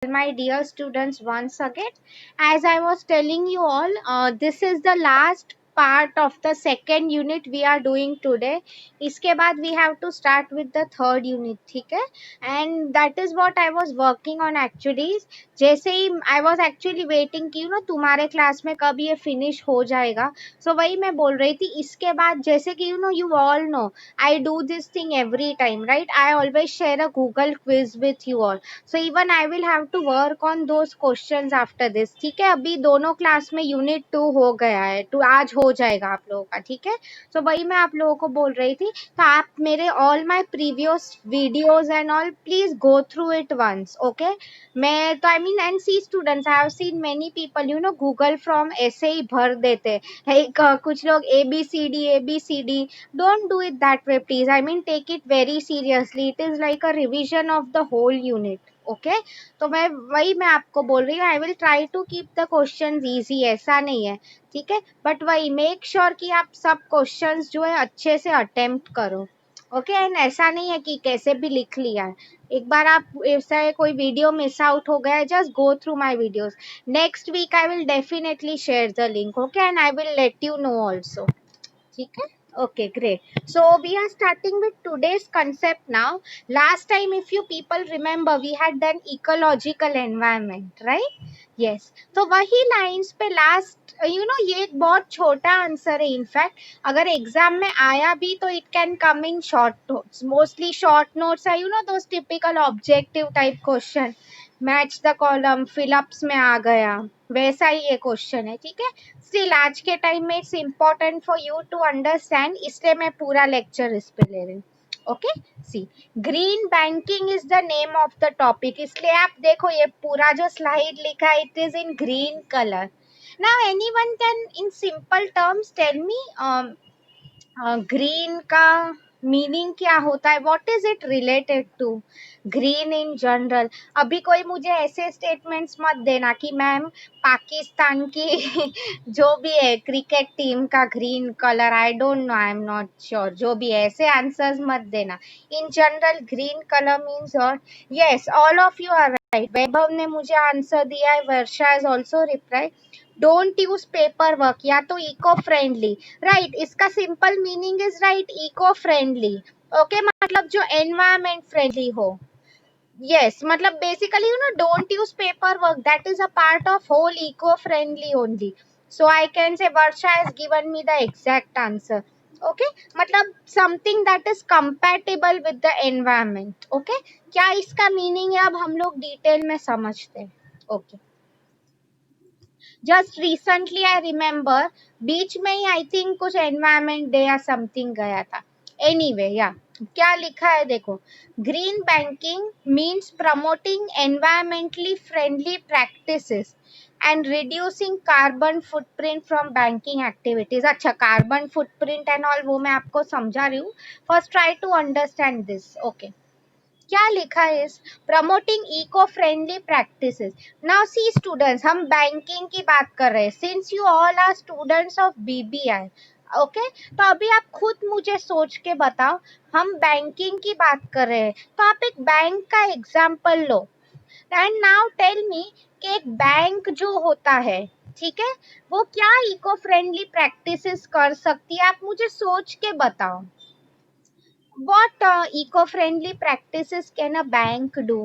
my dear students once again. As I was telling you all, this is the last part of the second unit we are doing today. इसके बाद we have to start with the third unit, ठीक है? And that is what I was working on actually. जैसे ही I was actually waiting कि तुम्हारे class में कब ये finish हो जाएगा. So वही मैं बोल रही थी. इसके बाद जैसे कि you all know I do this thing every time, right? I always share a Google quiz with you all. So even I will have to work on those questions after this. ठीक है, अभी दोनों class में unit 2 हो गया है, तो आज हो जाएगा आप लोगों का. ठीक है, so वही मैं आप लोगों को बोल रही थी. तो आप मेरे all my previous videos and all please go through it once. Okay, मैं तो I mean and see students, I have seen many people Google from ऐसे ही भर देते हैं. कुछ लोग ABCD. Don't do it that way, please. I mean, take it very seriously. It is like a revision of the whole unit. Okay तो मैं आपको बोल रही हूँ. I will try to keep the questions easy, ऐसा नहीं है. ठीक है, बट वही मेक श्योर कि आप सब क्वेश्चंस जो है अच्छे से अटेम्प्ट करो. ओके एंड ऐसा नहीं है कि कैसे भी लिख लिया है. एक बार आप ऐसा कोई वीडियो मिस आउट हो गया है, just go through my videos. Next week I will definitely share the link. Okay and I will let you know also. ठीक है. Okay, great. So we are starting with today's concept now. Last time, if you people remember, we had done ecological environment, right? Yes. तो वही lines पे last ये एक बहुत छोटा answer है. इनफैक्ट अगर एग्जाम में आया भी तो it can come in short notes. Mostly short notes है those typical objective type question. Match the column, fill ups में आ गया, वैसा ही ये क्वेश्चन है. ठीक है, स्टिल आज के टाइम में it's important for you to understand, इसलिए मैं पूरा लेक्चर इस पे ले रही हूँ. Okay, see green banking is the name of the topic. इसलिए आप देखो ये पूरा जो स्लाइड लिखा है, it is in green colour. Now anyone can in simple terms tell me green का मीनिंग क्या होता है, what is it related to green in general. अभी कोई मुझे ऐसे स्टेटमेंट्स मत देना कि मैम पाकिस्तान की जो भी है क्रिकेट टीम का green colour, I don't know, I am not sure. जो भी है ऐसे आंसर्स मत देना. In general green colour means और yes all of you are right. Vaibhav ने मुझे आंसर दिया है, Varsha is also reply. Don't use paper work, या तो इको फ्रेंडली. राइट, इसका simple meaning is right eco friendly. Okay, मतलब जो एनवायरमेंट फ्रेंडली हो. yes, मतलब basically don't use paperwork, that is a part of whole eco friendly only. So I can say Varsha has given me the exact answer. Okay, मतलब something that is compatible with the environment. Okay, क्या इसका meaning है अब हम लोग detail में समझते हैं. Okay, just recently I remember बीच में ही आई थिंक कुछ एनवायरमेंट डे या समथिंग गया था. एनीवे या क्या लिखा है देखो, green banking means promoting environmentally friendly practices and reducing carbon footprint from banking activities. अच्छा, कार्बन फुटप्रिंट एंड ऑल वो मैं आपको समझा रही हूँ. First try to understand this. Okay, क्या लिखा है इस promoting eco friendly practices. Now see students, हम बैंकिंग की बात कर रहे हैं. Since you all are students of BBI. Okay, तो अभी आप खुद मुझे सोच के बताओ, हम बैंकिंग की बात कर रहे हैं तो आप एक बैंक का एग्जांपल लो एंड नाउ टेल मी कि एक बैंक जो होता है, ठीक है, वो क्या इको फ्रेंडली प्रैक्टिसेस कर सकती है, आप मुझे सोच के बताओ. What eco-friendly practices can a bank do?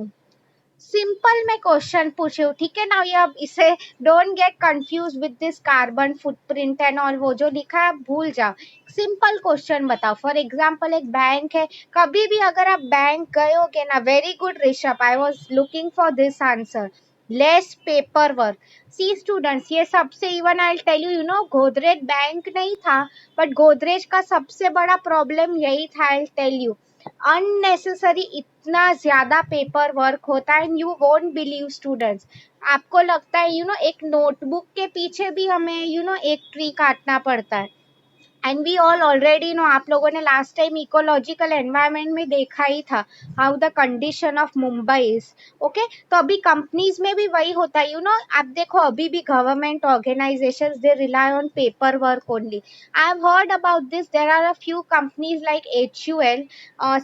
Simple मैं क्वेश्चन पूछे हूँ. ठीक है ना, ये अब इसे don't get confuse with this carbon footprint and all, वो जो लिखा है आप भूल जाओ. सिंपल क्वेश्चन बताओ. फॉर एग्जांपल एक बैंक है, कभी भी अगर आप बैंक गए होगे ना, very good Rishabh, I was looking for this answer, less paper work. See students, ये सबसे even I tell you Godrej bank नहीं था, बट गोदरेज का सबसे बड़ा प्रॉब्लम यही था. आई टेल यू अननेसेसरी इतना ज्यादा पेपर वर्क होता है. And you won't believe students, आपको लगता है एक नोटबुक के पीछे भी हमें एक ट्री काटना पड़ता है. And we all already know, आप लोगों ने लास्ट टाइम इकोलॉजिकल एनवायरनमेंट में देखा ही था how the condition of Mumbai is. Okay, तो अभी कंपनीज में भी वही होता है. आप देखो अभी भी government organisations they rely on paper work only. I have heard about this. There are a few companies like HUL,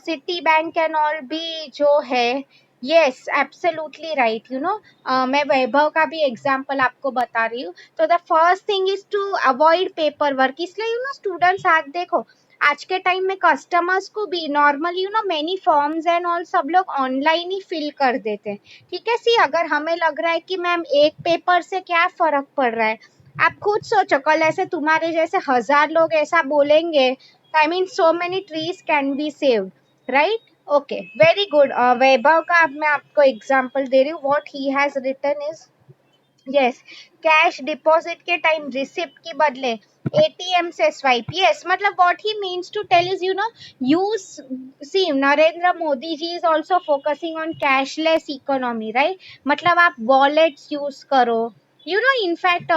Citibank and all भी जो है, यस एब्सोल्युटली राइट, मैं वैभव का भी एग्जांपल आपको बता रही हूँ। तो the first thing is to avoid paper work, इसलिए स्टूडेंट्स आज देखो, आज के टाइम में कस्टमर्स को भी normally many forms and all सब लोग ऑनलाइन ही फिल कर देते हैं। ठीक है, सी अगर हमें लग रहा है कि मैम एक पेपर से क्या फर्क पड़ रहा है, आप खुद सोचो, कल ऐसे तुम्हारे जैसे 1,000 लोग ऐसा बोलेंगे, I mean so many trees can be saved, right? Okay, very good. Vaibhav का अब मैं आपको एग्जांपल दे रही हूँ, what he has written is, yes, cash deposit के टाइम रिसिप्ट के बदले एटीएम से स्वाइप, यस, मतलब what he means to tell is use, see Narendra Modi ji is also focusing on cashless economy, right? मतलब आप वॉलेट्स यूज करो, इनफैक्ट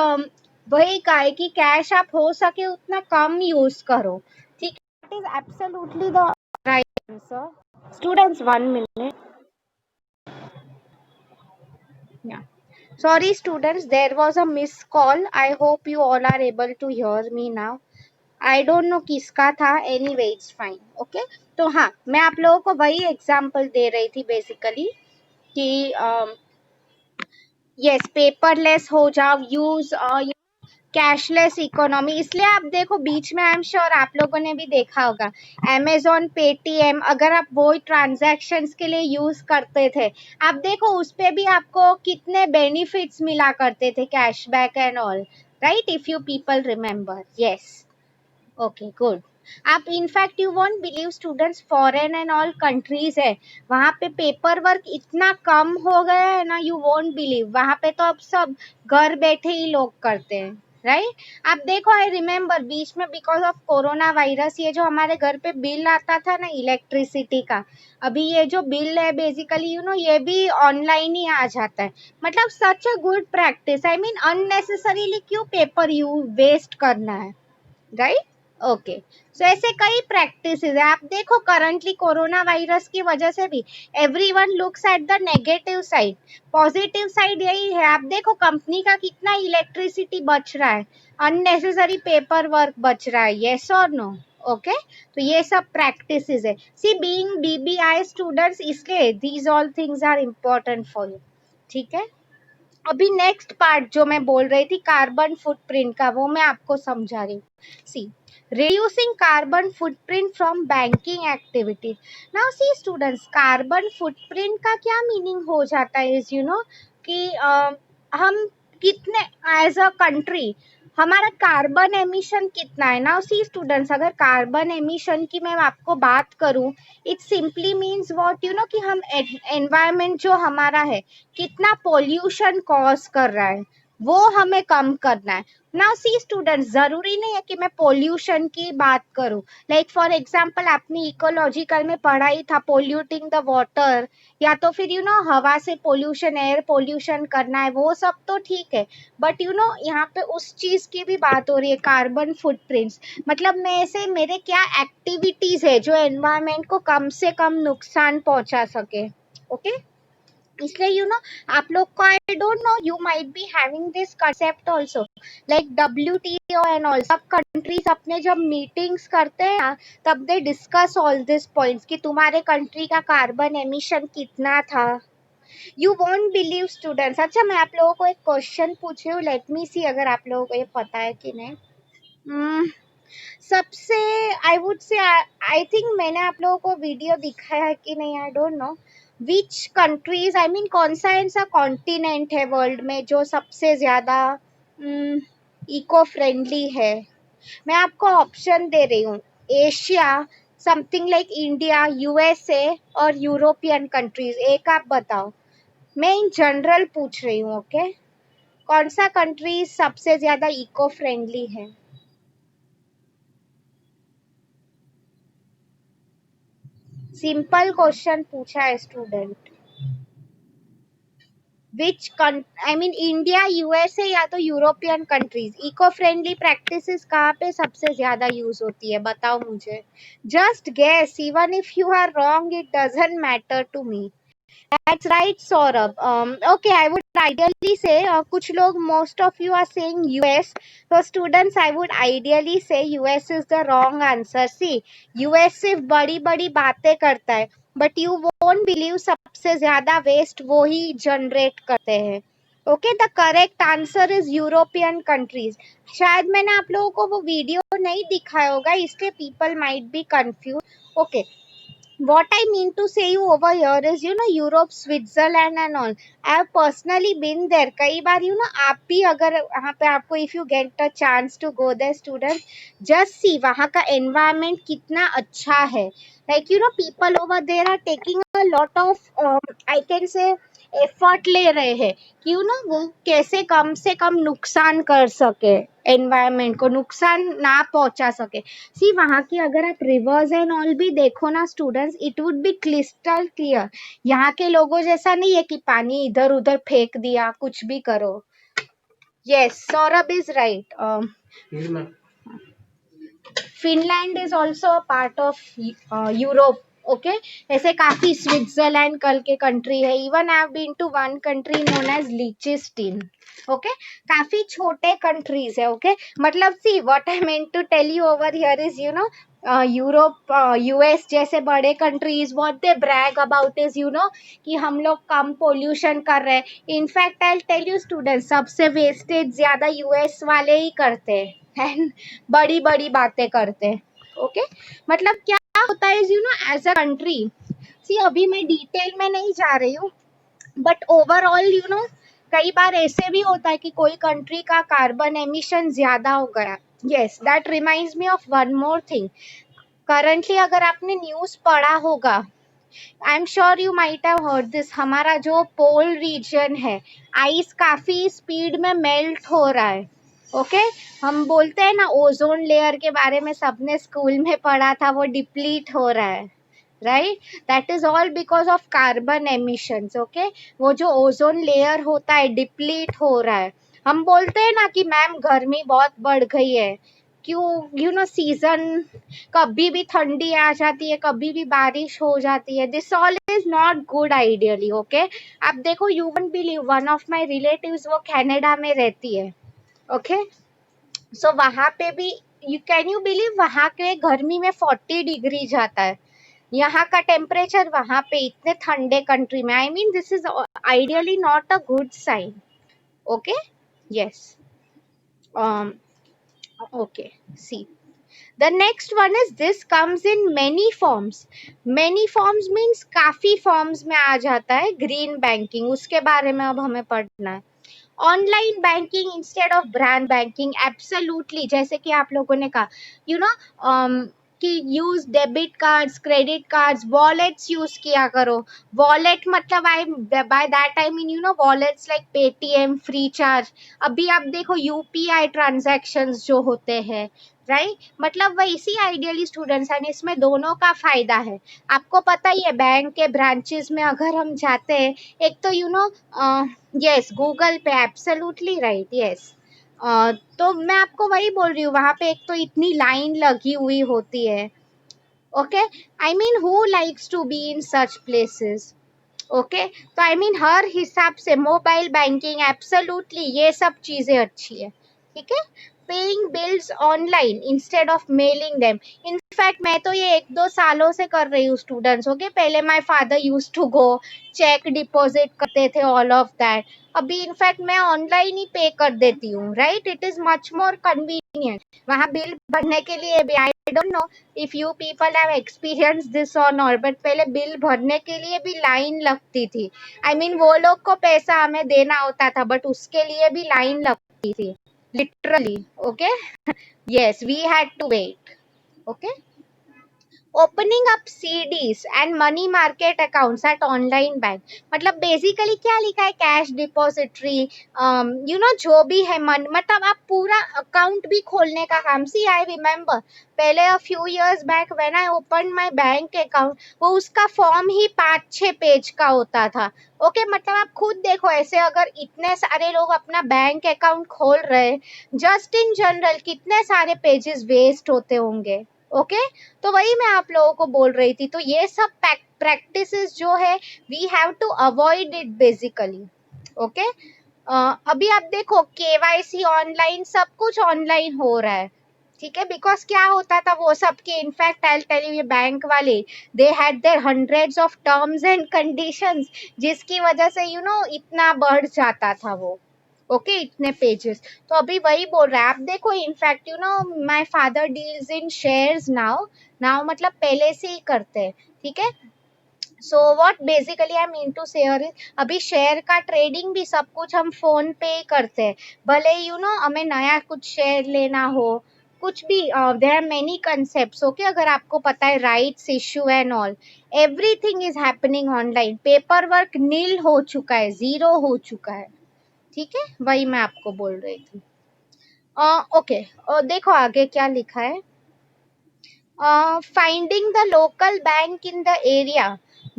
वही कहा है कि कैश आप हो सके उतना कम यूज करो, ठीक है, is absolutely the right answer. Students, 1 minute. Yeah. Sorry, students, there was a missed call. I hope you all are able to hear me now. I don't know किसका था, anyway it's fine. Okay. तो हाँ, मैं आप लोगों को वही example दे रही थी बेसिकली कि यस, पेपरलेस हो जाओ, यूज कैशलेस इकोनॉमी। इसलिए आप देखो बीच में, आई एम श्योर आप लोगों ने भी देखा होगा, अमेजोन, पेटीएम, अगर आप वो ट्रांजैक्शंस के लिए यूज करते थे, आप देखो उस पे भी आपको कितने बेनिफिट्स मिला करते थे, cashback and all, right? If you people remember, yes. Okay, good. आप in fact you won't believe students, foreign and all countries है, वहां पे पेपर वर्क इतना कम हो गया है ना, यू वोंट बिलीव, वहां पे तो अब सब घर बैठे ही लोग करते हैं, राइट? आप देखो, आई रिमेम्बर बीच में बिकॉज ऑफ कोरोना वायरस, ये जो हमारे घर पे बिल आता था ना इलेक्ट्रिसिटी का, अभी ये जो बिल है बेसिकली ये भी ऑनलाइन ही आ जाता है। मतलब such a good practice, I mean unnecessarily क्यों पेपर यू वेस्ट करना है, राइट? ओके, सो ऐसे कई प्रैक्टिस है। आप देखो करंटली कोरोना वायरस की वजह से भी everyone looks at the negative side, positive side यही है, आप देखो कंपनी का कितना इलेक्ट्रिसिटी बच रहा है, अननेसेसरी पेपर वर्क बच रहा है, यस और नो? ओके, तो ये सब प्रैक्टिस है, सी बीइंग डीबीआई स्टूडेंट्स, इसलिए these all things are important for you, ठीक है? अभी नेक्स्ट पार्ट जो मैं बोल रही थी कार्बन फुटप्रिंट का, वो मैं आपको समझा रही हूँ। सी, reducing carbon footprint from banking activity. Now see students, carbon footprint का क्या मीनिंग हो जाता है इज कि हम कितने एज अ कंट्री हमारा कार्बन एमिशन कितना है। नाउ सी स्टूडेंट्स, अगर कार्बन एमिशन की मैं आपको बात करूं, इट सिंपली मीन्स व्हाट कि हम एनवायरमेंट जो हमारा है कितना पोल्यूशन कॉज कर रहा है, वो हमें कम करना है। नाउ सी स्टूडेंट्स, जरूरी नहीं है कि मैं पोल्यूशन की बात करूं, लाइक फॉर एग्जांपल आपने इकोलॉजिकल में पढ़ा ही था पोल्यूटिंग द वाटर, या तो फिर हवा से पोल्यूशन, एयर पोल्यूशन करना है, वो सब तो ठीक है, बट यहाँ पे उस चीज की भी बात हो रही है, कार्बन फुटप्रिंट्स, मतलब मैं से मेरे क्या एक्टिविटीज है जो एनवायरमेंट को कम से कम नुकसान पहुंचा सके। ओके, इसलिए आप लोग को, आई don't no, you might be having this concept also, like WTO and all, सब कंट्रीज अपने जब मीटिंग्स करते हैं ना, तब they discuss all this points कि तुम्हारे कंट्री का कार्बन एमिशन कितना था। यू वोंट बिलीव स्टूडेंट्स, अच्छा मैं आप लोगों को एक क्वेश्चन पूछ रही हूँ, लेट मी सी अगर आप लोगों को ये पता है कि नहीं। सबसे, I would say, I think मैंने आप लोगों को वीडियो दिखाया है कि नहीं, आई don't no, which countries, I mean कौन सा ऐसा कॉन्टिनेंट है वर्ल्ड में जो सबसे ज्यादा इको फ्रेंडली है। मैं आपको ऑप्शन दे रही हूँ, Asia, something like India, USA और यूरोपियन कंट्रीज, एक आप बताओ। मैं इन जनरल पूछ रही हूँ, ओके? कौन सा कंट्री सबसे ज्यादा इको फ्रेंडली है? सिंपल क्वेश्चन पूछा है student, which, I mean India, USA या तो European countries, eco friendly practices कहाँ पे सबसे ज्यादा यूज होती है, बताओ मुझे, just guess, even if you are wrong it doesn't matter to me. That's right, Saurabh. Okay, I would ideally say, कुछ लोग, most of you are saying US. So students, I would ideally say US is the wrong answer. See, US सिर्फ बड़ी बड़ी बातें करता है, but you won't believe सबसे ज्यादा वेस्ट वो ही जनरेट करते हैं। Okay, the correct answer is European countries. शायद मैंने आप लोगों को वो वीडियो नहीं दिखाया होगा, इसलिए people might be confuse. Okay, what I mean to say you over here is, you know, Europe, Switzerland and all. I have personally been there. कई बार, you know, आप भी अगर वहाँ पे आपको if you get a chance to go there, students, just see वहाँ का environment कितना अच्छा है. Like, you know, people over there are taking a lot of, I can say, effort ले रहे हैं कि यू नो वो कैसे कम से कम नुकसान कर सके, एनवायरमेंट को नुकसान ना पहुंचा सके। सी वहाँ की अगर आप रिवर्स एंड ऑल भी देखो ना students, it would be crystal clear. यहाँ के लोगों जैसा नहीं है कि पानी इधर उधर फेंक दिया, कुछ भी करो। Yes, Saurabh is right. Finland is also a part of Europe. Okay, ऐसे काफी स्विट्जरलैंड कल के कंट्री है। Even I have been to one country known as Liechtenstein. Okay, काफी छोटे कंट्रीज है। ओके, मतलब see what I mean to tell you over here is, you know, Europe, US जैसे बड़े countries what they brag about is, you know, कि हम लोग कम पोल्यूशन कर रहे हैं। In fact I tell you students, सबसे वेस्टेज ज्यादा यूएस वाले ही करते हैं एंड बड़ी बड़ी बातें करते हैं। ओके, मतलब क्या होता है, you know, as a country, see अभी मैं डिटेल में नहीं जा रही हूँ, बट ओवरऑल यू नो कई बार ऐसे भी होता है कि कोई कंट्री का कार्बन एमिशन ज्यादा हो गया। Yes, that reminds me of one more thing. Currently अगर आपने न्यूज पढ़ा होगा, I am sure you might have heard this, हमारा जो पोल रीजन है, आइस काफी स्पीड में मेल्ट हो रहा है। ओके, हम बोलते हैं ना ओजोन लेयर के बारे में, सबने स्कूल में पढ़ा था, वो डिप्लीट हो रहा है, right? That is all because of carbon emissions. Okay, वो जो ओजोन लेयर होता है डिप्लीट हो रहा है। हम बोलते हैं ना कि मैम गर्मी बहुत बढ़ गई है, क्यों, यू नो, सीजन कभी भी ठंडी आ जाती है, कभी भी बारिश हो जाती है। This all is not good ideally. Okay, आप देखो, you won't believe, one of my relatives वो कनाडा में रहती है। ओके, सो वहां पे भी, यू कैन यू बिलीव, वहां के गर्मी में 40 डिग्री जाता है। यहाँ का टेम्परेचर वहां पे इतने ठंडे कंट्री में, I mean this is ideally not a good sign. Okay, yes, okay, see the next one is, this comes in many forms. many forms means काफी forms में आ जाता है। ग्रीन बैंकिंग, उसके बारे में अब हमें पढ़ना है। Online banking instead of branch banking, absolutely, जैसे कि आप लोगों ने कहा, यू नो, कि use debit cards, credit cards, wallets use किया करो। वॉलेट मतलब, I by that I mean, you know, wallets like Paytm, free charge आप देखो यूपीआई ट्रांजैक्शंस जो होते हैं, राइट? मतलब वैसी आइडियली स्टूडेंट्स हैं, इसमें दोनों का फायदा है। आपको पता ही है, बैंक के ब्रांचेस में अगर हम जाते हैं, एक तो यू नो, यस, गूगल पे, एब्सोल्युटली राइट, यस। तो मैं आपको वही बोल रही हूँ, वहां पे एक तो इतनी लाइन लगी हुई होती है। Okay, I mean who likes to be in such places? Okay, तो आई मीन हर हिसाब से मोबाइल बैंकिंग, एब्सोल्युटली ये सब चीजें अच्छी है। ठीक है, paying bills online instead of mailing them. In fact मैं तो ये 1-2 सालों से कर रही हूँ स्टूडेंट्स। ओके, पहले my father use to go, check deposit करते थे, ऑल ऑफ दैट। अभी इनफैक्ट मैं ऑनलाइन ही पे कर देती हूँ, right? It is much more convenient. वहाँ बिल भरने के लिए भी, I don't know if you people have experience this और नॉट, बट पहले बिल भरने के लिए भी लाइन लगती थी। आई मीन वो लोग को पैसा हमें देना होता था, बट उसके लिए भी लाइन लगती थी, literally. Okay, yes, we had to wait. Okay, opening up CDs and money market accounts at online bank, मतलब बेसिकली क्या लिखा है, कैश डिपॉजिटरी, यू नो, जो भी है मन, मतलब आप पूरा अकाउंट भी खोलने का काम। सी आई रिमेम्बर पहले a few years back when I open my bank account, वो उसका फॉर्म ही 5-6 पेज का होता था। ओके, मतलब आप खुद देखो, ऐसे अगर इतने सारे लोग अपना बैंक अकाउंट खोल रहे, जस्ट इन जनरल कितने सारे पेजेस वेस्ट होते होंगे। ओके, तो वही मैं आप लोगों को बोल रही थी। तो ये सब प्रैक्टिसेस जो है, we have to avoid it basically. Okay, अभी आप देखो, केवाईसी ऑनलाइन, सब कुछ ऑनलाइन हो रहा है। ठीक है, बिकॉज क्या होता था वो सबके, इनफैक्ट आई टेल यू, ये बैंक वाले they had there hundreds of terms and conditions, जिसकी वजह से इतना बढ़ जाता था वो। ओके, इतने पेजेस। तो अभी वही बोल रहा है, आप देखो, in fact my father deals in shares now. Now मतलब पहले से ही करते हैं, ठीक है। So what basically I mean to say अभी शेयर का ट्रेडिंग भी सब कुछ हम फोन पे ही करते हैं। भले हमें नया कुछ शेयर लेना हो, कुछ भी, there are many concepts. Okay, अगर आपको पता है rights issue and all, everything is happening online. Paper work nil हो चुका है, जीरो हो चुका है, ठीक है। वही मैं आपको बोल रही थी। ओके, देखो आगे क्या लिखा है। Finding the local bank in the area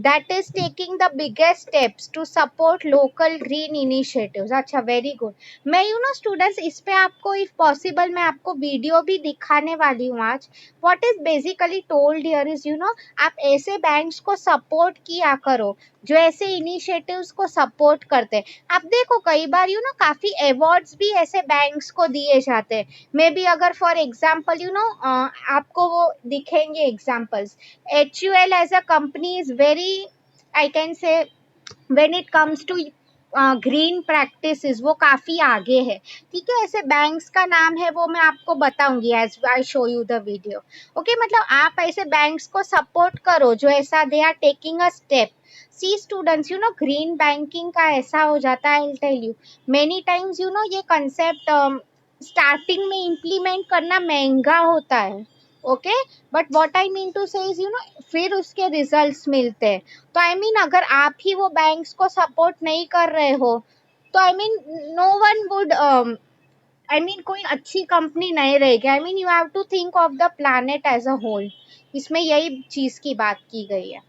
that is taking the biggest steps to support local green initiatives. अच्छा, वेरी गुड। मैं स्टूडेंट्स, इस पे आपको इफ पॉसिबल मैं आपको वीडियो भी दिखाने वाली हूँ आज। What is basically told here is आप ऐसे बैंक्स को सपोर्ट किया करो जो ऐसे इनिशिएटिव्स को सपोर्ट करते हैं। आप देखो कई बार काफी अवार्ड्स भी ऐसे बैंक्स को दिए जाते हैं। मे बी अगर फॉर एग्जाम्पल आपको वो दिखेंगे examples. HUL as a company is very, I can say, when it comes to green practices वो काफी आगे है, ठीक है। ऐसे बैंक्स का नाम है, वो मैं आपको बताऊंगी as I show you the video. Okay, मतलब आप ऐसे बैंक्स को सपोर्ट करो जो ऐसा they are taking a step. See students, green banking का ऐसा हो जाता है, I will tell you many times, ये कंसेप्ट स्टार्टिंग में इम्प्लीमेंट करना महंगा होता है। Okay, but what I mean to say is फिर उसके रिजल्ट्स मिलते हैं। तो आई मीन अगर आप ही वो बैंक्स को सपोर्ट नहीं कर रहे हो, तो I mean no one would, I mean कोई अच्छी कंपनी नहीं रहेगी। I mean you have to think of the planet as a whole. इसमें यही चीज की बात की गई है।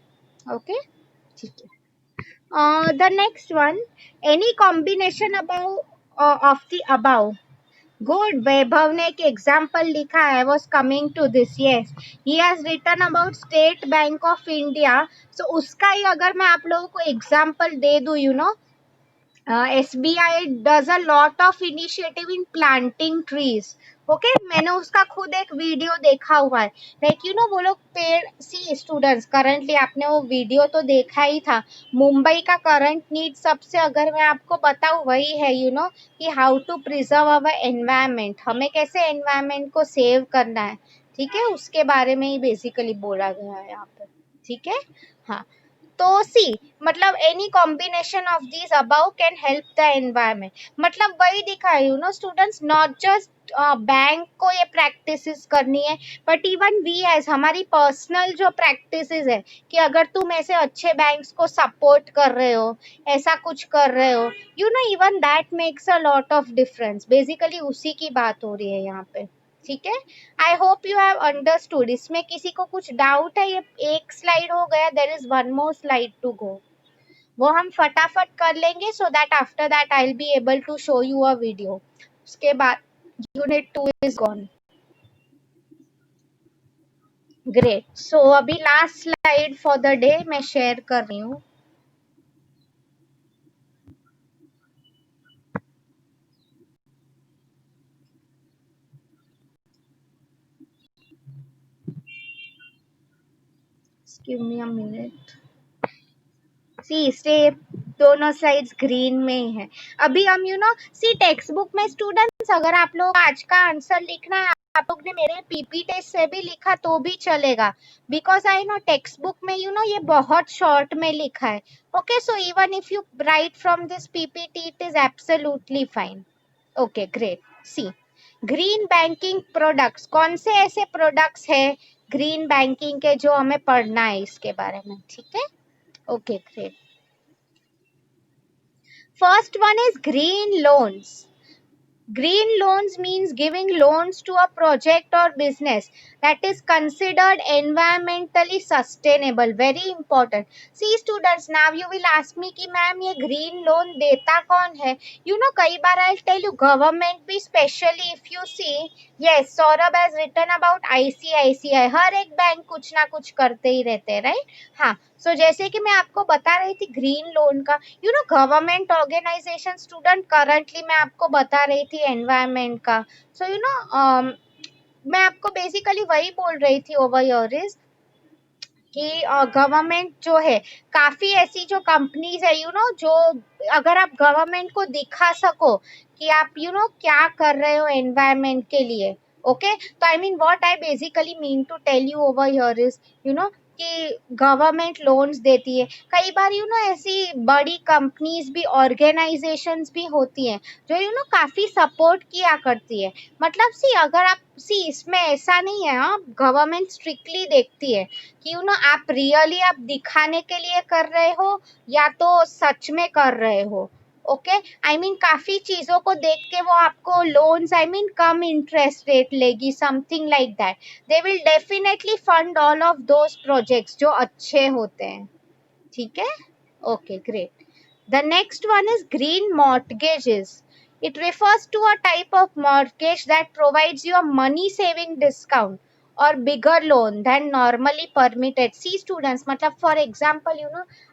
ओके, ठीक है। The next one, any combination above of the above. Good, Vaibhav ने एक एग्जाम्पल लिखा है, was coming to this, yes, he has written about State Bank of India. So उसका ही अगर मैं आप लोगों को एग्जाम्पल दे दूं, SBI does a lot of initiative in planting trees. Okay, मैंने उसका खुद एक वीडियो देखा हुआ है। लाइक वो लोग पेड़, सी स्टूडेंट्स, करंटली आपने वो वीडियो तो देखा ही था। मुंबई का करंट नीड सबसे, अगर मैं आपको बताऊं, वही है कि how to preserve our environment, हमें कैसे एनवायरमेंट को सेव करना है, ठीक है। उसके बारे में ही बेसिकली बोला गया है यहाँ पे, ठीक है। हाँ, तो सी, मतलब any combination of these above can help the environment. मतलब वही दिखा है स्टूडेंट्स, नॉट जस्ट बैंक को ये प्रैक्टिसेस करनी है, बट इवन वी एज हमारी पर्सनल जो प्रैक्टिसेस है, कि अगर तुम ऐसे अच्छे बैंक्स को सपोर्ट कर रहे हो, ऐसा कुछ कर रहे हो, even that makes a lot of difference. Basically उसी की बात हो रही है यहाँ पे, ठीक है। I hope you have understood. इसमें किसी को कुछ डाउट है? ये एक स्लाइड हो गया, there is one more slide to go, वो हम फटाफट कर लेंगे, so that after that I will be able to show you a video. उसके बाद unit 2 is gone. Great, so अभी last slide for the day मैं शेयर कर रही हूँ। Give me a minute. See stay, दोनों साइड्स ग्रीन में ही है। अभी हम सी टेक्स्ट बुक में स्टूडेंट्स, अगर आप लोग आज का आंसर लिखना है, आप लोग ने मेरे पीपी टेस्ट से भी लिखा तो भी चलेगा, because I know textbook में ये बहुत शॉर्ट में लिखा है। Okay, so even if you write from this PPT it is absolutely fine. Okay, great. See, green banking products, कौन से ऐसे प्रोडक्ट्स है ग्रीन बैंकिंग के जो हमें पढ़ना है इसके बारे में, ठीक है। Okay, great. First one is green loans. Green loans means giving loans to a project or business that is considered environmentally sustainable. Very important. See students, now you will ask me कि ma'am ये green loan देता कौन है? कई बार I'll tell you, government भी, specially if you see, yes, Saurabh has written about ICICI. हर एक bank कुछ ना कुछ करते ही रहते हैं, right? हाँ, so जैसे कि मैं आपको बता रही थी green loan का, गवर्नमेंट ऑर्गेनाइजेशन, स्टूडेंट करंटली मैं आपको बता रही थी एनवायरमेंट का। सो मैं आपको बेसिकली वही बोल रही थी ओवर हियर इज कि गवर्नमेंट जो है, काफी ऐसी जो कंपनीज है जो अगर आप गवर्नमेंट को दिखा सको कि आप क्या कर रहे हो एनवायरमेंट के लिए, ओके। तो I mean what I basically mean to tell you over here is कि गवर्नमेंट लोन्स देती है कई बार, ऐसी बड़ी कंपनीज भी, ऑर्गेनाइजेशंस भी होती हैं जो काफी सपोर्ट किया करती है। मतलब सी अगर आप सी इसमें ऐसा नहीं है, हाँ, गवर्नमेंट स्ट्रिक्टली देखती है कि आप रियली आप दिखाने के लिए कर रहे हो या तो सच में कर रहे हो, ओके। आई मीन काफी चीजों को देख के वो आपको लोन्स, आई मीन कम इंटरेस्ट रेट लेगी, something like that. They will definitely fund all of those projects जो अच्छे होते हैं, ठीक है। Okay, great. The next one is green mortgages. It refers to a type of mortgage that provides you a money saving discount or bigger loan than normally permitted. See students, मतलब for example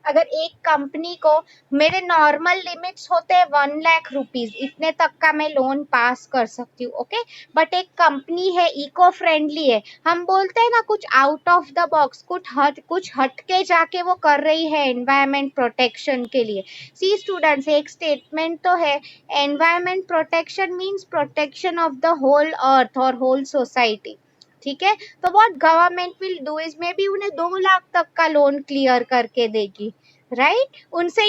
अगर एक company को, मेरे normal limits होते हैं 1 lakh rupees, इतने तक का मैं लोन पास कर सकती हूँ, ओके। बट एक कंपनी है इको फ्रेंडली है, हम बोलते हैं ना कुछ आउट ऑफ द बॉक्स, कुछ हट के जाके वो कर रही है एनवायरमेंट प्रोटेक्शन के लिए। सी स्टूडेंट्स, एक स्टेटमेंट तो है, environment protection means protection of the whole earth और होल सोसाइटी, ठीक है। तो what government will do is maybe उन्हें 2 लाख तक का लोन क्लियर करके देगी, राइट। उनसे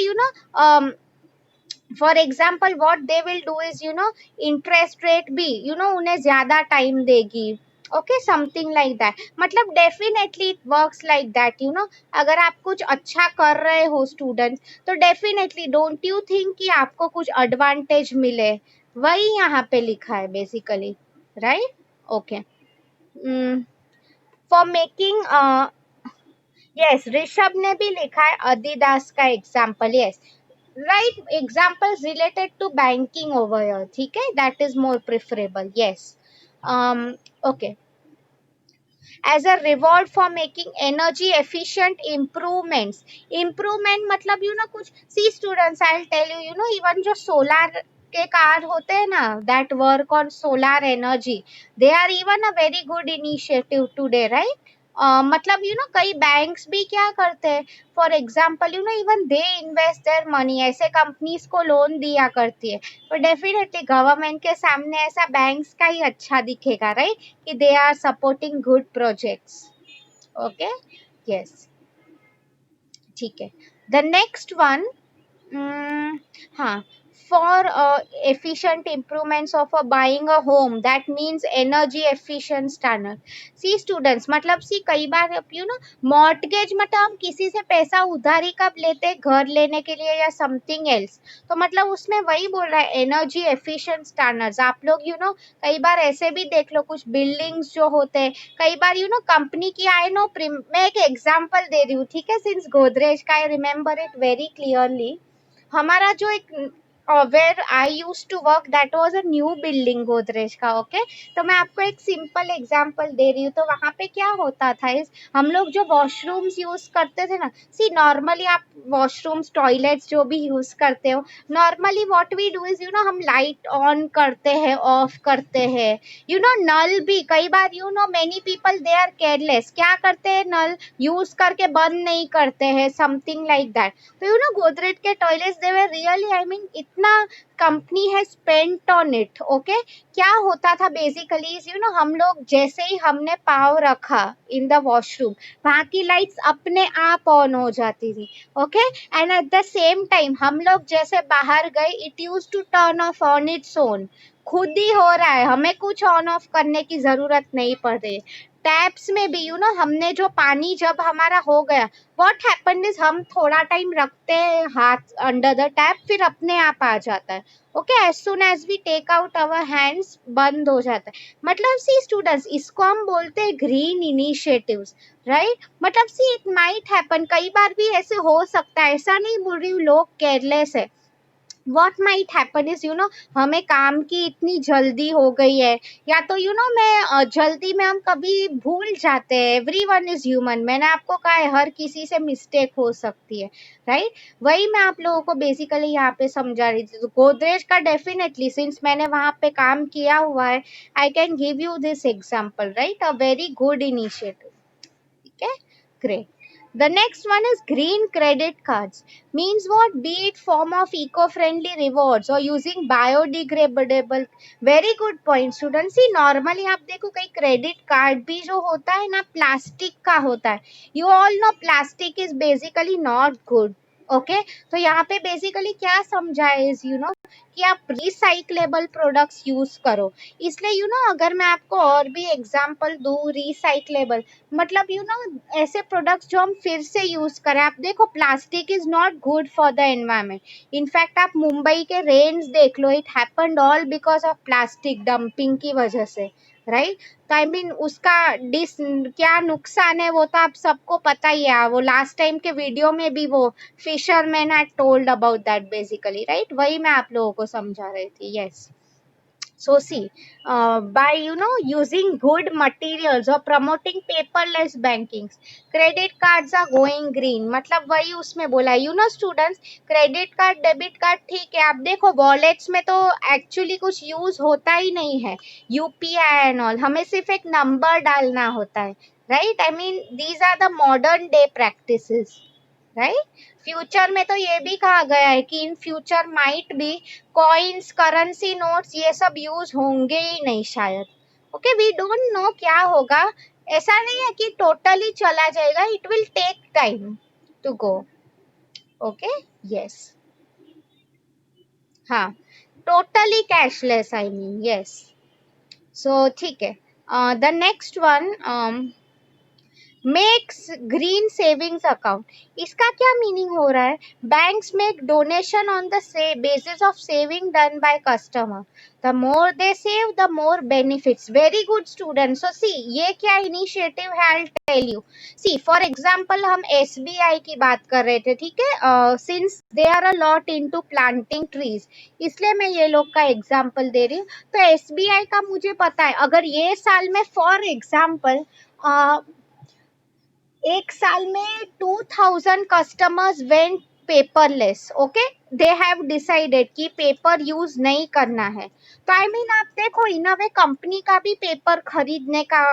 for example what they will do is interest rate भी उन्हें ज्यादा टाइम देगी, ओके, समथिंग लाइक दैट। मतलब definitely it works like that अगर आप कुछ अच्छा कर रहे हो स्टूडेंट्स, तो डेफिनेटली डोंट यू थिंक कि आपको कुछ एडवांटेज मिले, वही यहाँ पे लिखा है basically, right. Okay, for making, yes, Rishabh ने भी लिखा है अदिदास का example, yes, right, examples related to banking over here, ठीक है, that is more preferable, yes. Okay, as a reward for making energy efficient improvements. Improvement मतलब कुछ, see students, I'll tell you even जो solar के car होते हैं ना, that work on solar energy, they are even a very good initiative today, right? मतलब कई banks भी क्या करते हैं, for example even they invest their money, ऐसे कंपनीज को लोन दिया करती है। तो डेफिनेटली गवर्नमेंट के सामने ऐसा बैंक्स का ही अच्छा दिखेगा, राइट, कि they are supporting good projects, okay, yes, ठीक है। द नेक्स्ट वन, हाँ, for efficient improvements of a buying a home, that means energy efficient standard. See students, मतलब सी कई बार mortgage मतलब हम किसी से पैसा उधारी कब लेते हैं, घर लेने के लिए या something else, तो मतलब उसमें वही बोल रहा है energy efficient standards। आप लोग कई बार ऐसे भी देख लो, कुछ बिल्डिंग्स जो होते हैं कई बार कंपनी की, आई नो, मैं एक एग्जांपल दे रही हूँ, ठीक है, सिंस गोदरेज का I remember it very clearly. हमारा जो एक where I use to work, that was a new building Godrej का, ओके। तो मैं आपको एक सिंपल एग्जांपल दे रही हूँ। तो वहां पे क्या होता था इस, हम लोग जो वॉशरूम्स यूज करते थे ना, सी नॉर्मली आप वॉशरूम्स, टॉयलेट्स जो भी यूज करते हो, normally what we do is हम लाइट ऑन करते हैं, ऑफ करते हैं, नल भी कई बार many people they are careless, क्या करते हैं, नल यूज करके बंद नहीं करते हैं, समथिंग लाइक दैट। तो गोदरेज के toilets, they were really, I mean इतना कंपनी है स्पेंट ऑन इट, ओके। क्या होता था बेसिकली हम लोग जैसे ही हमने पाव रखा इन द वॉशरूम, वहां की लाइट्स अपने आप ऑन हो जाती थी, okay. And at the same time हम लोग जैसे बाहर गए, it use to turn off on its own, खुद ही हो रहा है, हमें कुछ ऑन ऑफ करने की जरूरत नहीं पड़ रही। टैप्स में भी हमने जो पानी जब हमारा हो गया, व्हाट हैपेंड इज हम थोड़ा टाइम रखते हैं हाथ अंडर द टैप, फिर अपने आप आ जाता है, okay. As soon as we take out our hands बंद हो जाता है। मतलब सी स्टूडेंट्स, इसको हम बोलते हैं ग्रीन इनिशिएटिव्स, राइट। मतलब सी इट माइट हैपन, कई बार भी ऐसे हो सकता है, ऐसा नहीं बोल रही हूँ लोग केयरलेस है, what might happen is हमें काम की इतनी जल्दी हो गई है, या तो मैं जल्दी में हम कभी भूल जाते हैं, एवरीवन इज ह्यूमन, मैंने आपको कहा है हर किसी से मिस्टेक हो सकती है, राइट। वही मैं आप लोगों को बेसिकली यहाँ पे समझा रही थी। तो गोदरेज का डेफिनेटली, सिंस मैंने वहां पे काम किया हुआ है, I can give you this example, right, a very good initiative. ठीक है, great. The next one is green credit cards. Means what? Be it form of eco-friendly rewards or using biodegradable. Very good point, students. See, normally आप देखो कई credit card भी जो होता है ना प्लास्टिक का होता है. You all know plastic is basically not good. Okay तो यहाँ पे बेसिकली क्या समझा है इज कि आप रिसाइक्लेबल प्रोडक्ट्स यूज करो। इसलिए अगर मैं आपको और भी एग्जांपल दूं रिसाइक्लेबल, मतलब ऐसे प्रोडक्ट्स जो हम फिर से यूज करें। आप देखो plastic is not good for the environment. In fact आप मुंबई के रेन्स देख लो, it happened all because of plastic dumping की वजह से, राइट। तो आई मीन उसका क्या नुकसान है वो तो आप सबको पता ही है। वो लास्ट टाइम के वीडियो में भी वो fisherman had told about that basically, right. वही मैं आप लोगों को समझा रही थी, yes. So see, by using good materials or promoting paperless bankings, credit cards are going green. मतलब वही उसमें बोला students, credit card, debit card ठीक है। आप देखो वॉलेट्स में तो एक्चुअली कुछ यूज होता ही नहीं है, यूपीआई एंड ऑल, हमें सिर्फ एक नंबर डालना होता है, right. I mean these are the modern day practices, right. Future में तो ये भी कहा गया है कि in future might be coins, currency notes, ये सब यूज होंगे ही नहीं शायद। ओके, वी डोंट नो क्या होगा। ऐसा नहीं है कि टोटली चला जाएगा, it will take time to go. Okay, yes, हाँ, totally cashless, I mean, yes. So ठीक है, the next one makes green savings account. इसका क्या मीनिंग हो रहा है? Banks make donation on the basis of saving done by customer. The more they save the more benefits. Very good student. So see, ये क्या initiative है, I will tell you. See for example हम SBI की बात कर रहे थे, ठीक है, since they are a lot into planting trees, इसलिए मैं ये लोग का एग्जांपल दे रही हूँ। तो एसबीआई का मुझे पता है, अगर ये साल में फॉर एग्जांपल एक साल में 2000 customers went paperless, okay, they have decided कि पेपर यूज नहीं करना है। तो आई मीन आप देखो इन अ वे कंपनी का भी पेपर खरीदने का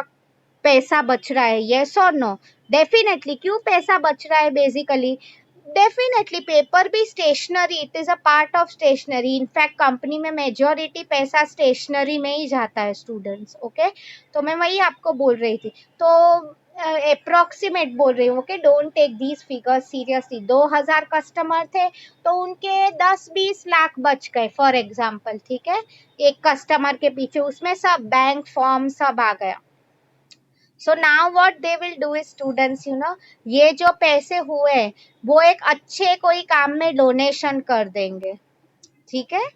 पैसा बच रहा है, यस और नो? डेफिनेटली। क्यों पैसा बच रहा है बेसिकली? डेफिनेटली पेपर भी stationery, it is a part of stationery. In fact company में मेजोरिटी पैसा स्टेशनरी में ही जाता है स्टूडेंट्स, ओके। तो मैं वही आपको बोल रही थी। तो अप्रोक्सीमेट बोल रही हूँ, okay, don't take these figures seriously. 2000 customer थे तो उनके 10-20 लाख बच गए फॉर एग्जाम्पल, ठीक है, एक कस्टमर के पीछे, उसमें सब बैंक फॉर्म सब आ गया। So now what they will do is students, ये जो पैसे हुए वो एक अच्छे कोई काम में डोनेशन कर देंगे, ठीक है।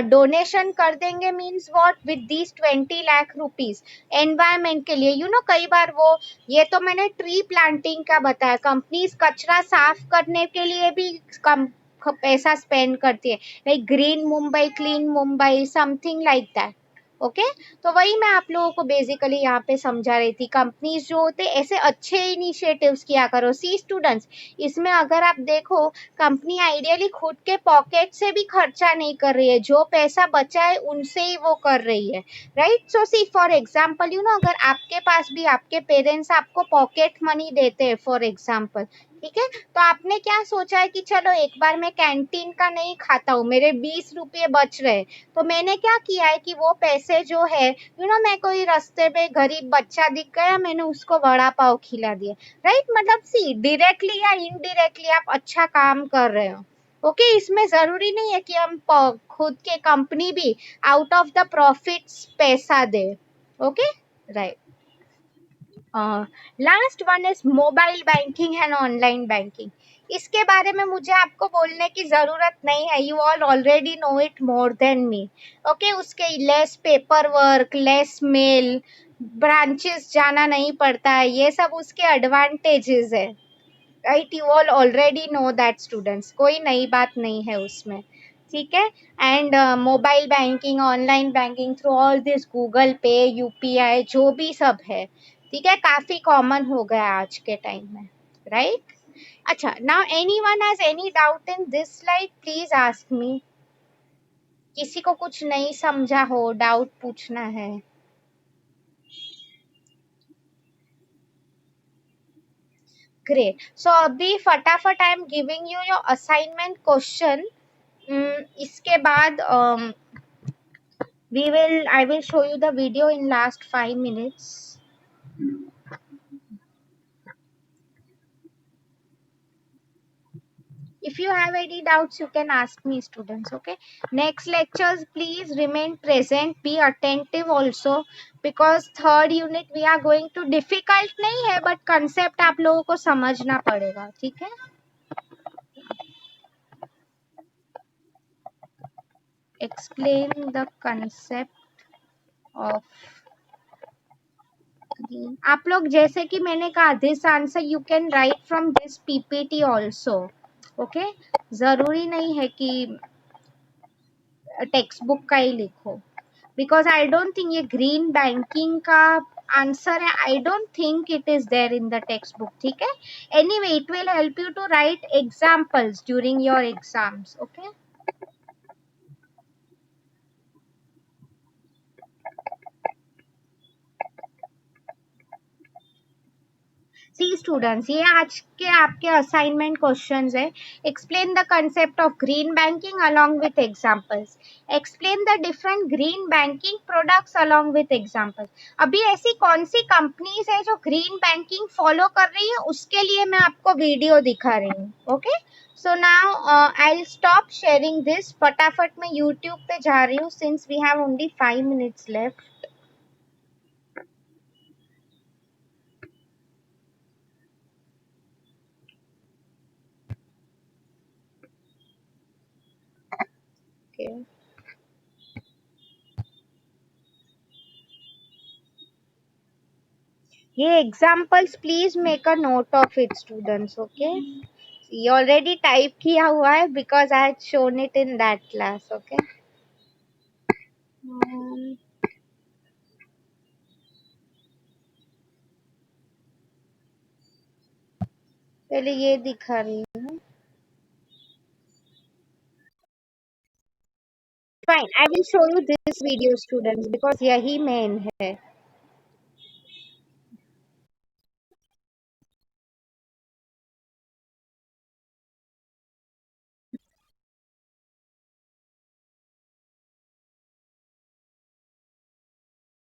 डोनेशन कर देंगे means what, with these 20 lakh rupees environment के लिए। कई बार वो, ये तो मैंने ट्री प्लांटिंग का बताया, कंपनीज कचरा साफ करने के लिए भी कम पैसा स्पेंड करती है, like green Mumbai, clean Mumbai, something like that, okay. तो वही मैं आप लोगों को बेसिकली यहाँ पे समझा रही थी, कंपनीज जो होते ऐसे अच्छे इनिशिएटिव्स किया करो। सी स्टूडेंट्स, इसमें अगर आप देखो कंपनी आइडियली खुद के पॉकेट से भी खर्चा नहीं कर रही है, जो पैसा बचा है उनसे ही वो कर रही है, right. So see for example अगर आपके पास भी आपके पेरेंट्स आपको पॉकेट मनी देते हैं फॉर एग्जांपल, ठीक है, तो आपने क्या सोचा है कि चलो एक बार मैं कैंटीन का नहीं खाता हूँ, मेरे 20 रुपये बच रहे, तो मैंने क्या किया है कि वो पैसे जो है मैं कोई रास्ते पे गरीब बच्चा दिख गया, मैंने उसको वड़ा पाव खिला दिया, राइट। मतलब सी डायरेक्टली या इनडायरेक्टली आप अच्छा काम कर रहे हो, ओके। इसमें जरूरी नहीं है कि हम खुद के कंपनी भी आउट ऑफ द प्रॉफिट्स पैसा दे, okay, right. Last one is mobile banking and online banking. इसके बारे में मुझे आपको बोलने की जरूरत नहीं है, you all already know it more than me, okay. उसके less paper work, less mail, branches जाना नहीं पड़ता है, ये सब उसके एडवांटेजेस है, right. You all already know that students, कोई नई बात नहीं है उसमें, ठीक है। And mobile banking, online banking through all this Google Pay, UPI जो भी सब है, ठीक है, काफी कॉमन हो गया आज के टाइम में, राइट। अच्छा, now anyone has any doubt in this slide, please ask me. किसी को कुछ नहीं समझा हो, डाउट पूछना है? ग्रेट। सो अभी फटाफट I am giving you your assignment question. इसके बाद I will show you the video in last 5 minutes. If you have any doubts, you can ask me, students. Okay. Next lectures, please remain present. Be attentive also, because third unit we are going to difficult नहीं है, but concept आप लोगों को समझना पड़ेगा, ठीक है? Explain the concept of green. आप लोग जैसे कि मैंने कहा, this answer you can write from this PPT also. Okay. जरूरी नहीं है कि टेक्स्ट बुक का ही लिखो, बिकॉज आई डोंट थिंक ये ग्रीन बैंकिंग का आंसर है, I don't think it is there in the text book, ठीक है। Anyway it will help you to write examples during your exams, okay. See students, ये आज के आपके assignment questions है। Explain the concept of green banking along with examples. Explain the different green banking products along with examples. अभी ऐसी कौन सी companies है जो ग्रीन बैंकिंग फॉलो कर रही है, उसके लिए मैं आपको वीडियो दिखा रही हूँ, okay. So now I will stop sharing this. फटाफट मैं यूट्यूब पे जा रही हूँ, since we have only 5 minutes left. Okay. ये examples please make a note of it students, okay. ये ऑलरेडी टाइप किया हुआ है, because I had shown it in that class, okay. पहले ये दिखा रही हूँ। Fine, I will show you this video students, because यही मेन है।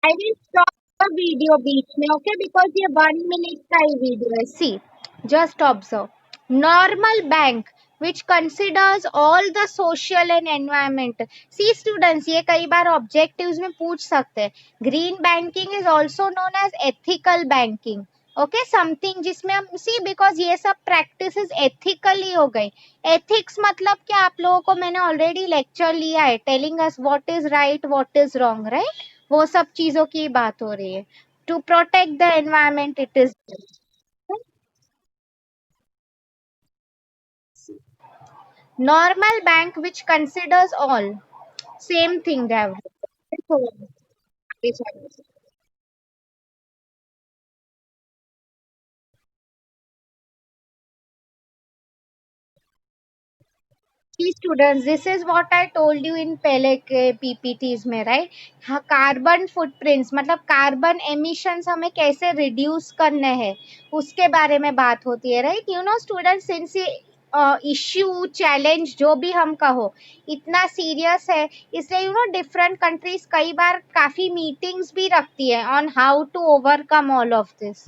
I will stop the video बीच में, ओके, बिकॉज ये 1 minute का ही वीडियो है। See, just observe normal bank which considers all the social and environmental. See students, ये कई बार objectives में पूछ सकते हैं। Green banking is also known as ethical banking. Okay, something जिसमें हम सी, बिकॉज ये सब प्रैक्टिसेस एथिकली हो गई। एथिक्स मतलब क्या, आप लोगों को मैंने ऑलरेडी लेक्चर लिया है, telling us what is right what is wrong, right. वो सब चीजों की बात हो रही है। To protect the environment it is normal bank which considers all, same thing they have written. Students, this is what I told you in पहले के पीपीटीज में, राइट। हाँ, कार्बन फुटप्रिंट्स मतलब कार्बन एमिशंस हमें कैसे रिड्यूस करने हैं, उसके बारे में बात होती है, right. You know students, since ये इश्यू चैलेंज जो भी हम कहो इतना सीरियस है, इसलिए यू नो डिफरेंट कंट्रीज कई बार काफी मीटिंग्स भी रखती है on how to overcome all of this.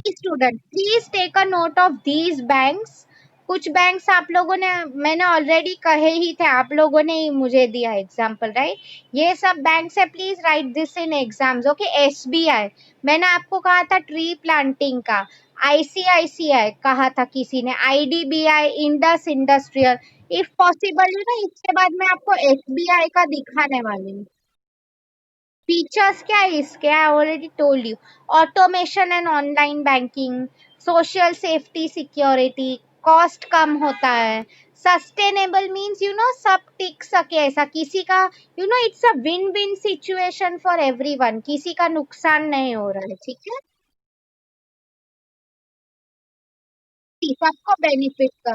Student, please take a note of these banks. कुछ बैंक्स आप लोगों ने, मैंने ऑलरेडी कहे ही थे, आप लोगों ने ही मुझे दिया एग्जांपल, राइट। ये सब बैंक्स है, please right this in exams, okay. SBI, मैंने आपको कहा था ट्री प्लांटिंग का। आईसीआईसीआई कहा था किसी ने, IDBI, Indus industrial. If possible है ना, इसके बाद मैं आपको एसबीआई का दिखाने वाली हूँ। फीचर्स क्या है इसके? I already told you. Automation and online banking, social safety security, cost कम होता है, सस्टेनेबल मीन्स सब टिक सके ऐसा, किसी का it's a win win situation for everyone, किसी का नुकसान नहीं हो रहा है, ठीक है। सबको बेनिफिट का।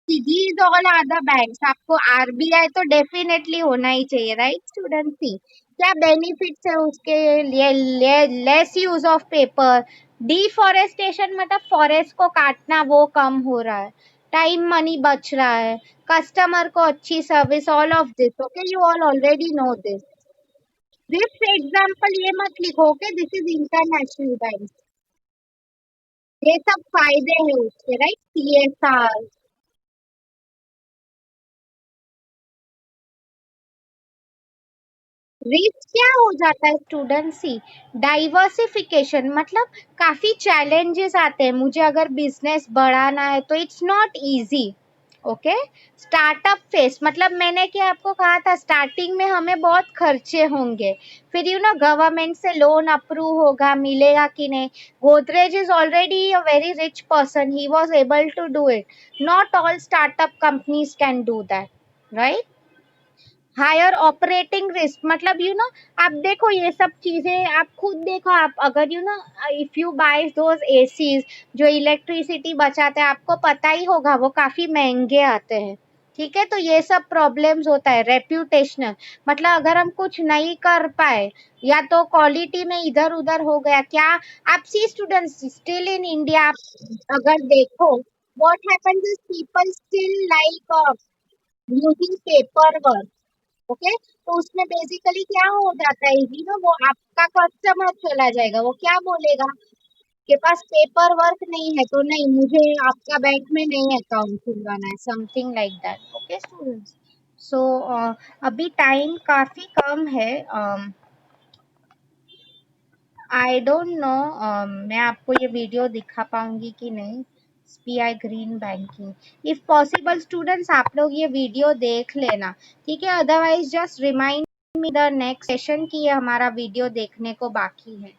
these all are the banks, आपको आरबीआई तो डेफिनेटली होना ही चाहिए, राइट स्टूडेंट? सी क्या बेनिफिट्स है उसके लिए? Less use of paper, deforestation मतलब फॉरेस्ट को काटना वो कम हो रहा है, टाइम मनी बच रहा है, कस्टमर को अच्छी service, all of this, okay, you all already no this. This example ये मत लिखो, okay, this is international bank. ये सब फायदे हैं उसके, राइट? सीएसआर। रिस्क क्या हो जाता है स्टूडेंट? सी डाइवर्सिफिकेशन मतलब काफी चैलेंजेस आते हैं, मुझे अगर बिजनेस बढ़ाना है तो it's not easy, okay. Startup face मतलब मैंने क्या आपको कहा था, स्टार्टिंग में हमें बहुत खर्चे होंगे, फिर गवर्नमेंट से लोन अप्रूव होगा, मिलेगा कि नहीं। Godrej is already a very rich person, he was able to do it, not all startup companies can do that, right? Higher operating risk मतलब आप देखो ये सब चीजें आप खुद देखो, आप अगर if you buy those ACs जो इलेक्ट्रिसिटी बचाते हैं, आपको पता ही होगा वो काफी महंगे आते हैं, ठीक है। तो ये सब प्रॉब्लम्स होता है। रेप्यूटेशनल मतलब अगर हम कुछ नहीं कर पाए या तो क्वालिटी में इधर उधर हो गया क्या, आप सी स्टूडेंट्स स्टिल इन इंडिया अगर देखो, what happens is people still like using paper work, okay. तो उसमें बेसिकली क्या हो जाता है, वो आपका कस्टमर चला जाएगा, वो क्या बोलेगा के पास पेपर वर्क नहीं है तो नहीं, मुझे आपका बैंक में नहीं अकाउंट खुलवाना है, something like that, okay students. So अभी टाइम काफी कम है। आई डोंट नो मैं आपको ये वीडियो दिखा पाऊंगी कि नहीं, SBI green banking. If possible students आप लोग ये वीडियो देख लेना, ठीक है, otherwise just remind me the next session कि ये हमारा वीडियो देखने को बाकी है।